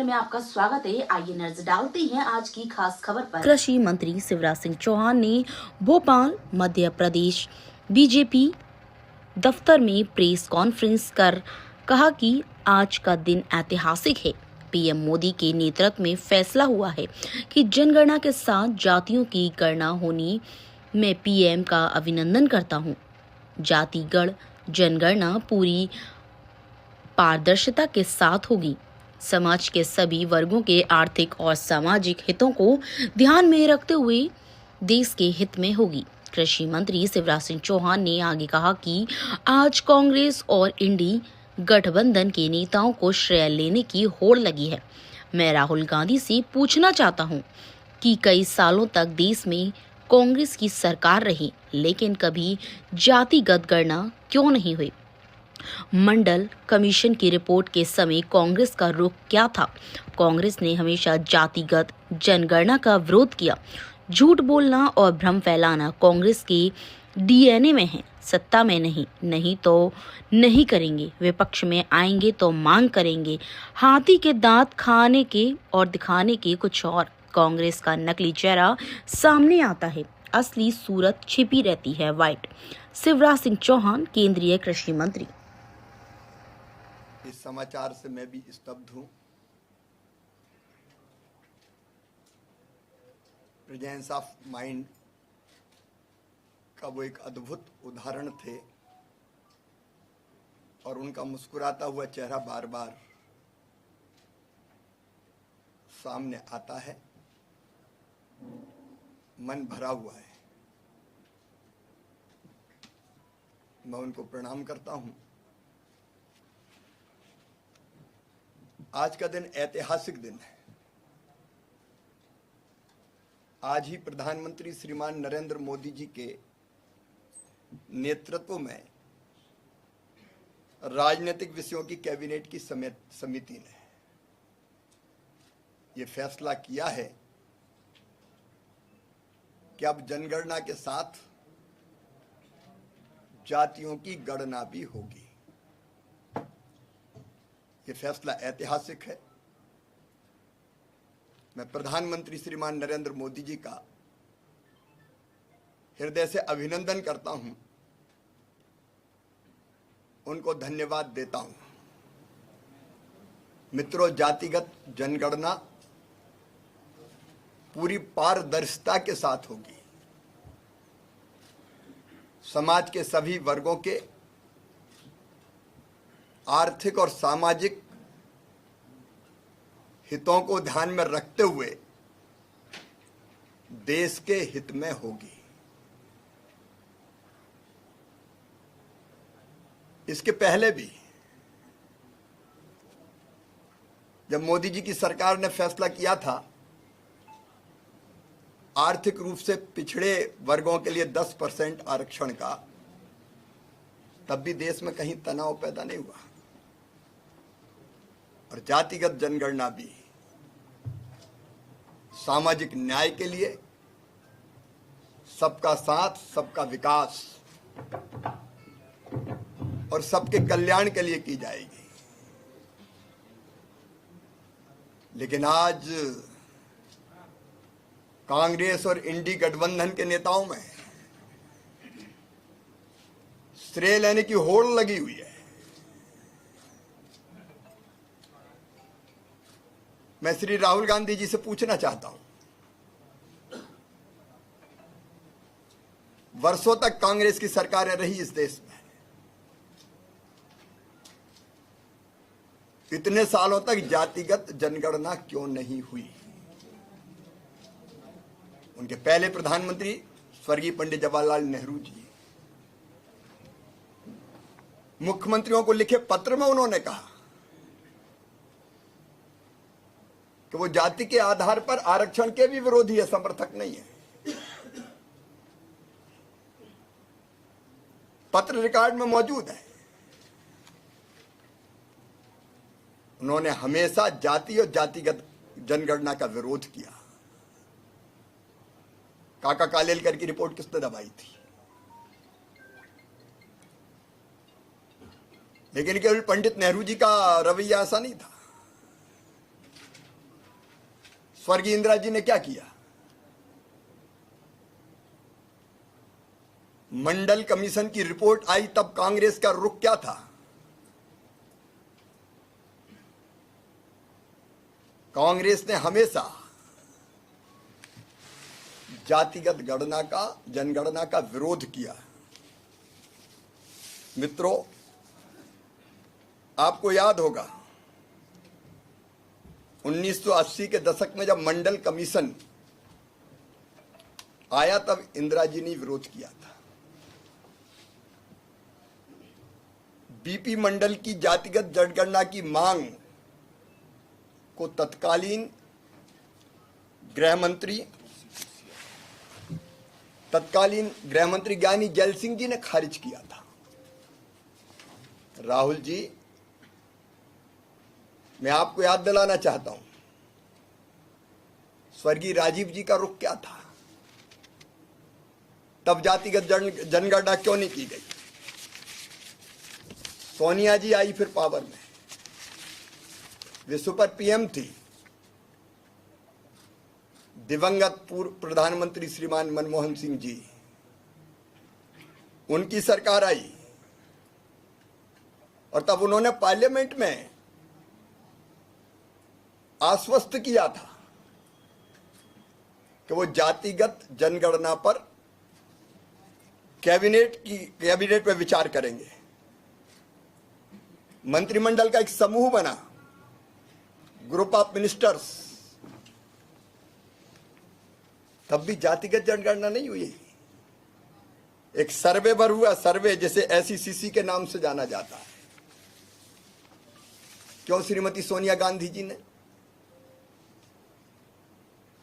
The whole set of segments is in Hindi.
में आपका स्वागत है। आइए नजर डालते हैं आज की खास खबर पर। कृषि मंत्री शिवराज सिंह चौहान ने भोपाल मध्य प्रदेश बीजेपी दफ्तर में प्रेस कॉन्फ्रेंस कर कहा कि आज का दिन ऐतिहासिक है। पीएम मोदी के नेतृत्व में फैसला हुआ है कि जनगणना के साथ जातियों की गणना होनी। मैं पीएम का अभिनंदन करता हूं। जातिगण जनगणना पूरी पारदर्शिता के साथ होगी। समाज के सभी वर्गों के आर्थिक और सामाजिक हितों को ध्यान में रखते हुए देश के हित में होगी। कृषि मंत्री शिवराज सिंह चौहान ने आगे कहा कि आज कांग्रेस और इंडी गठबंधन के नेताओं को श्रेय लेने की होड़ लगी है। मैं राहुल गांधी से पूछना चाहता हूं कि कई सालों तक देश में कांग्रेस की सरकार रही, लेकिन कभी जातिगत गणना क्यों नहीं हुई? मंडल कमीशन की रिपोर्ट के समय कांग्रेस का रुख क्या था? कांग्रेस ने हमेशा जातिगत जनगणना का विरोध किया। झूठ बोलना और भ्रम फैलाना कांग्रेस के डीएनए में है। सत्ता में नहीं तो नहीं करेंगे। विपक्ष में आएंगे तो मांग करेंगे। हाथी के दांत खाने के और दिखाने के कुछ और। कांग्रेस का नकली चेहरा सामने आता है, असली सूरत छिपी रहती है व्हाइट। शिवराज सिंह चौहान, केंद्रीय कृषि मंत्री। इस समाचार से मैं भी स्तब्ध हूं। प्रेजेंस ऑफ माइंड का वो एक अद्भुत उदाहरण थे और उनका मुस्कुराता हुआ चेहरा बार बार सामने आता है। मन भरा हुआ है। मैं उनको प्रणाम करता हूं। आज का दिन ऐतिहासिक दिन है। आज ही प्रधानमंत्री श्रीमान नरेंद्र मोदी जी के नेतृत्व में राजनीतिक विषयों की कैबिनेट की समिति ने यह फैसला किया है कि अब जनगणना के साथ जातियों की गणना भी होगी। ये फैसला ऐतिहासिक है। मैं प्रधानमंत्री श्रीमान नरेंद्र मोदी जी का हृदय से अभिनंदन करता हूं, उनको धन्यवाद देता हूं। मित्रों, जातिगत जनगणना पूरी पारदर्शिता के साथ होगी। समाज के सभी वर्गों के आर्थिक और सामाजिक हितों को ध्यान में रखते हुए देश के हित में होगी। इसके पहले भी जब मोदी जी की सरकार ने फैसला किया था आर्थिक रूप से पिछड़े वर्गों के लिए 10% आरक्षण का, तब भी देश में कहीं तनाव पैदा नहीं हुआ। और जातिगत जनगणना भी सामाजिक न्याय के लिए, सबका साथ, सबका विकास और सबके कल्याण के लिए की जाएगी। लेकिन आज कांग्रेस और इंडी गठबंधन के नेताओं में श्रेय लेने की होड़ लगी हुई है। मैं श्री राहुल गांधी जी से पूछना चाहता हूं, वर्षों तक कांग्रेस की सरकारें रही इस देश में, इतने सालों तक जातिगत जनगणना क्यों नहीं हुई? उनके पहले प्रधानमंत्री स्वर्गीय पंडित जवाहरलाल नेहरू जी मुख्यमंत्रियों को लिखे पत्र में उन्होंने कहा कि वो जाति के आधार पर आरक्षण के भी विरोधी है, समर्थक नहीं है। पत्र रिकॉर्ड में मौजूद है। उन्होंने हमेशा जाति और जातिगत जनगणना का विरोध किया। काका कालेलकर की रिपोर्ट किसने दबाई थी? लेकिन केवल पंडित नेहरू जी का रवैया ऐसा नहीं था। स्वर्गीय इंदिरा जी ने क्या किया? मंडल कमीशन की रिपोर्ट आई तब कांग्रेस का रुख क्या था? कांग्रेस ने हमेशा जातिगत गणना का, जनगणना का विरोध किया। मित्रों, आपको याद होगा 1980 के दशक में जब मंडल कमीशन आया तब इंदिरा जी ने विरोध किया था। बीपी मंडल की जातिगत जनगणना की मांग को तत्कालीन गृहमंत्री ज्ञानी जैल सिंह जी ने खारिज किया था। राहुल जी, मैं आपको याद दिलाना चाहता हूं, स्वर्गीय राजीव जी का रुख क्या था? तब जातिगत जनगणना क्यों नहीं की गई? सोनिया जी आई फिर पावर में, वे सुपर पीएम थी। दिवंगत पूर्व प्रधानमंत्री श्रीमान मनमोहन सिंह जी, उनकी सरकार आई और तब उन्होंने पार्लियामेंट में आश्वस्त किया था कि वो जातिगत जनगणना पर कैबिनेट में विचार करेंगे। मंत्रिमंडल का एक समूह बना, ग्रुप ऑफ मिनिस्टर्स, तब भी जातिगत जनगणना नहीं हुई। एक सर्वे पर हुआ, सर्वे जिसे एसईसीसी के नाम से जाना जाता है। क्यों श्रीमती सोनिया गांधी जी ने,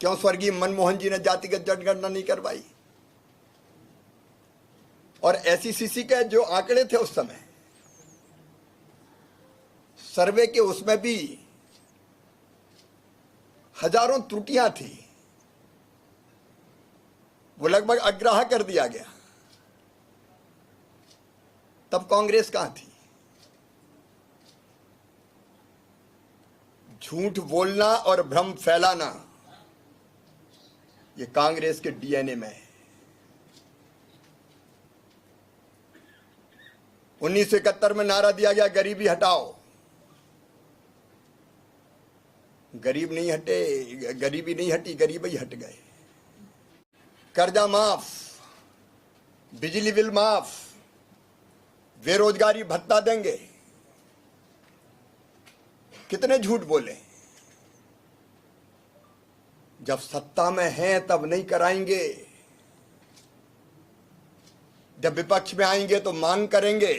क्यों स्वर्गीय मनमोहन जी ने जातिगत जनगणना नहीं करवाई? और एसईसीसी के जो आंकड़े थे उस समय सर्वे के, उसमें भी हजारों त्रुटियां थी, वो लगभग अग्राह्य कर दिया गया। तब कांग्रेस कहां थी? झूठ बोलना और भ्रम फैलाना ये कांग्रेस के डीएनए में है। 1971 में नारा दिया गया, गरीबी हटाओ। गरीबी नहीं हटी, गरीब ही हट गए। कर्जा माफ, बिजली बिल माफ, बेरोजगारी भत्ता देंगे। कितने झूठ बोले। जब सत्ता में हैं तब नहीं कराएंगे, जब विपक्ष में आएंगे तो मांग करेंगे।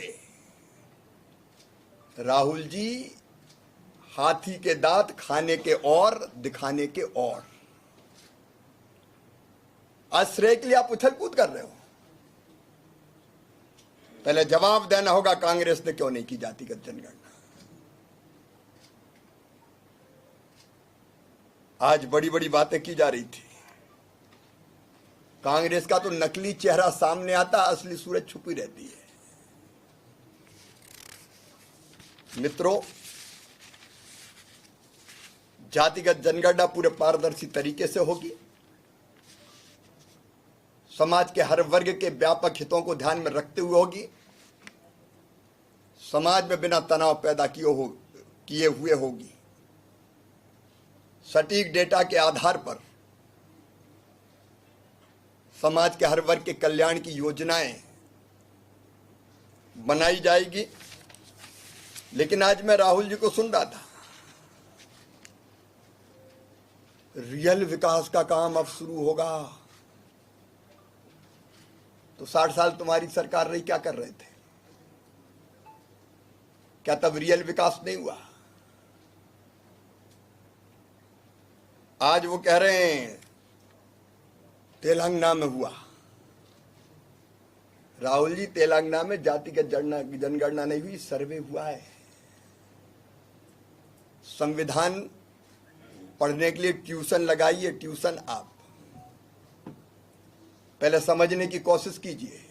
राहुल जी, हाथी के दांत खाने के और दिखाने के और। आश्रय के लिए आप उछल कूद कर रहे हो। पहले जवाब देना होगा, कांग्रेस ने क्यों नहीं की जातिगत जनगणना। आज बड़ी बड़ी बातें की जा रही थी। कांग्रेस का तो नकली चेहरा सामने आता, असली सूरज छुपी रहती है। मित्रों, जातिगत जनगणना पूरे पारदर्शी तरीके से होगी। समाज के हर वर्ग के व्यापक हितों को ध्यान में रखते हुए होगी। समाज में बिना तनाव पैदा किए हुए होगी। सटीक डेटा के आधार पर समाज के हर वर्ग के कल्याण की योजनाएं बनाई जाएगी। लेकिन आज मैं राहुल जी को सुन रहा था, रियल विकास का काम अब शुरू होगा। तो 60 साल तुम्हारी सरकार रही, क्या कर रहे थे? क्या तब रियल विकास नहीं हुआ? आज वो कह रहे हैं तेलंगाना में हुआ। राहुल जी, तेलंगाना में जातिगत जनगणना नहीं हुई, सर्वे हुआ है। संविधान पढ़ने के लिए ट्यूशन लगाइए, ट्यूशन आप पहले समझने की कोशिश कीजिए।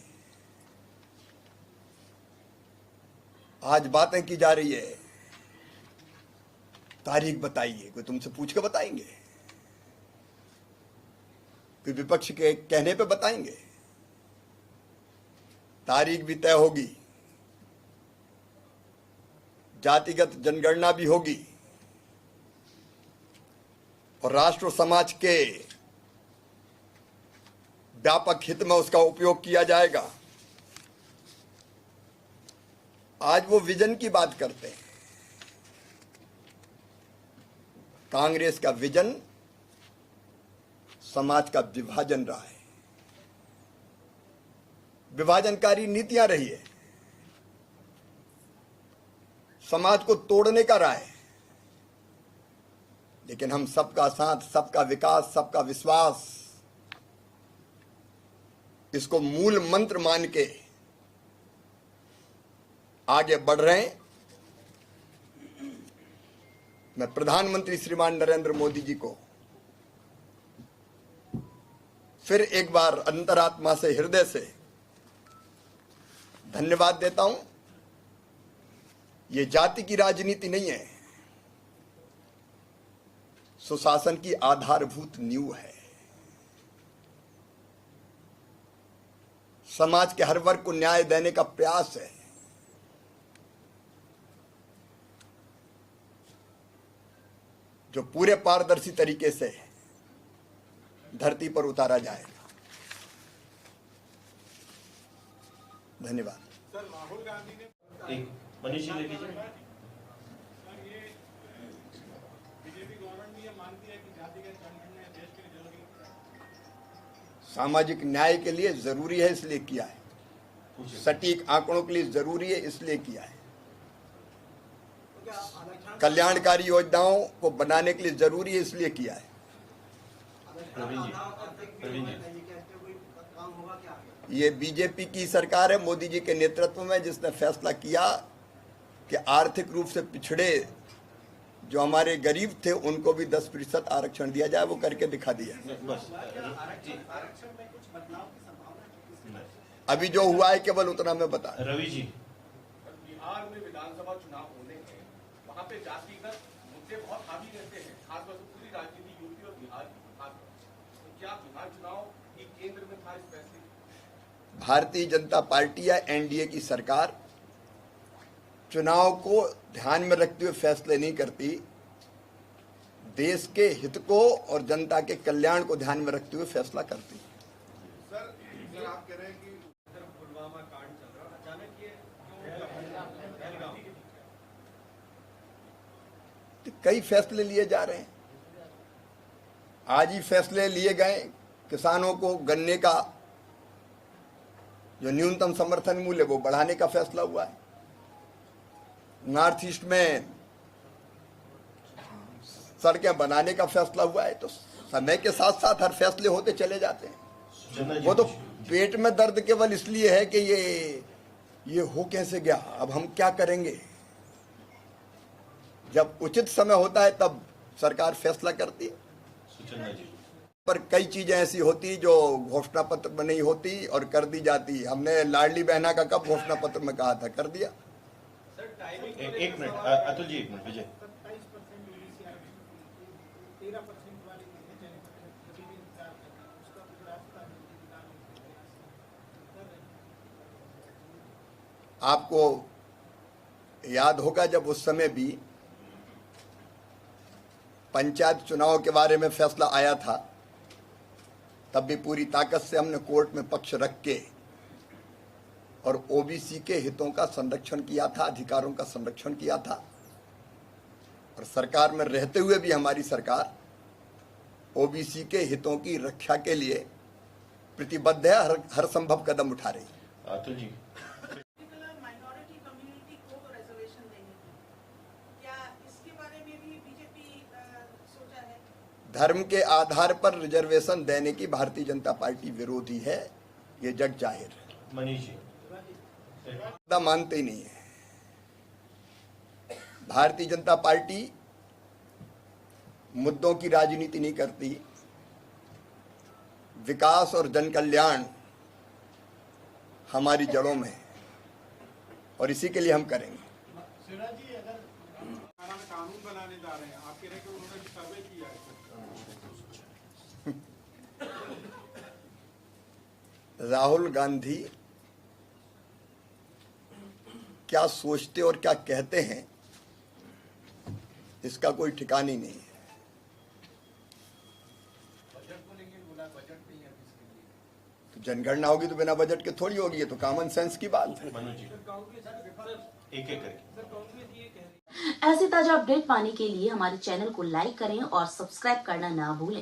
आज बातें की जा रही है, तारीख बताइए, कोई तुमसे पूछ के बताएंगे? कि विपक्ष के कहने पे बताएंगे। तारीख भी तय होगी, जातिगत जनगणना भी होगी और राष्ट्र और समाज के व्यापक हित में उसका उपयोग किया जाएगा। आज वो विजन की बात करते हैं। कांग्रेस का विजन समाज का विभाजन रहा है, विभाजनकारी नीतियां रही है, समाज को तोड़ने का रहा है। लेकिन हम सबका साथ, सबका विकास, सबका विश्वास, इसको मूल मंत्र मान के आगे बढ़ रहे हैं। मैं प्रधानमंत्री श्रीमान नरेंद्र मोदी जी को फिर एक बार अंतरात्मा से, हृदय से धन्यवाद देता हूं। ये जाति की राजनीति नहीं है, सुशासन की आधारभूत नींव है। समाज के हर वर्ग को न्याय देने का प्रयास है। जो पूरे पारदर्शी तरीके से धरती पर उतारा जाएगा। धन्यवाद। सर, राहुल गांधी ने एक मनीष जी लेके जाइए। बीजेपी गवर्नमेंट ने ये मानती है कि जातिगत जनगणना देश के लिए जरूरी है। सामाजिक न्याय के लिए जरूरी है, इसलिए किया है। सटीक आंकड़ों के लिए जरूरी है, इसलिए किया है। कल्याणकारी योजनाओं को बनाने के लिए जरूरी है, इसलिए किया है। ये बीजेपी की सरकार है, मोदी जी के नेतृत्व में, जिसने फैसला किया कि आर्थिक रूप से पिछड़े जो हमारे गरीब थे उनको भी 10% आरक्षण दिया जाए। वो करके दिखा दिया। अभी जो हुआ है केवल उतना मैं बता। रवि जी, बिहार में विधानसभा चुनाव होने हैं, वहाँ पे जातिगत मुद्दे बहुत हावी रहते हैं, खासतौर से पूरी राजनीति यूपी और बिहार की खासतौर। तो क्या बिहार चुनाव ही केंद्र में था इस फैसले? भारतीय जनता पार्टी या एनडीए की सरकार चुनाव को ध्यान में रखते हुए फैसले नहीं करती, देश के हित को और जनता के कल्याण को ध्यान में रखते हुए फैसला करती। सर, आप कह रहे हैं कि पुलवामा कांड चल रहा, अचानक ये पहलगाम? कई फैसले लिए जा रहे हैं। आज ही फैसले लिए गए, किसानों को गन्ने का जो न्यूनतम समर्थन मूल्य वो बढ़ाने का फैसला हुआ है। नॉर्थ ईस्ट में सड़कें बनाने का फैसला हुआ है। तो समय के साथ साथ हर फैसले होते चले जाते हैं। वो तो पेट में दर्द केवल इसलिए है कि ये हो कैसे गया, अब हम क्या करेंगे। जब उचित समय होता है तब सरकार फैसला करती है। पर कई चीजें ऐसी होती जो घोषणा पत्र में नहीं होती और कर दी जाती। हमने लाडली बहना का कब घोषणा पत्र में कहा था, कर दिया। एक मिनट अतुल जी, एक मिनट। विजय, आपको याद होगा जब उस समय भी पंचायत चुनाव के बारे में फैसला आया था, तब भी पूरी ताकत से हमने कोर्ट में पक्ष रख के और ओबीसी के हितों का संरक्षण किया था, अधिकारों का संरक्षण किया था। और सरकार में रहते हुए भी हमारी सरकार ओबीसी के हितों की रक्षा के लिए प्रतिबद्ध है, हर संभव कदम उठा रही है। अतुल जी, माइनॉरिटी कम्युनिटी को रिजर्वेशन देने की, क्या इसके बारे में भी बीजेपी सोचा है? धर्म के आधार पर रिजर्वेशन देने की भारतीय जनता पार्टी विरोधी है, ये जग जाहिर है। मनीष जी, मानते ही नहीं है। भारतीय जनता पार्टी मुद्दों की राजनीति नहीं करती। विकास और जन कल्याण हमारी जड़ों में है और इसी के लिए हम करेंगे। सिन्हा जी, अगर कानून बनाने जा रहे हैं, आप कह रहे हैं कि उन्होंने सर्वे किया है। राहुल गांधी क्या सोचते और क्या कहते हैं इसका कोई ठिकाना ही नहीं है। तो जनगणना होगी तो बिना बजट के थोड़ी होगी, ये तो कॉमन सेंस की बात है। मनोज जी एक एक करके। ऐसे ताजा अपडेट पाने के लिए हमारे चैनल को लाइक करें और सब्सक्राइब करना ना भूलें।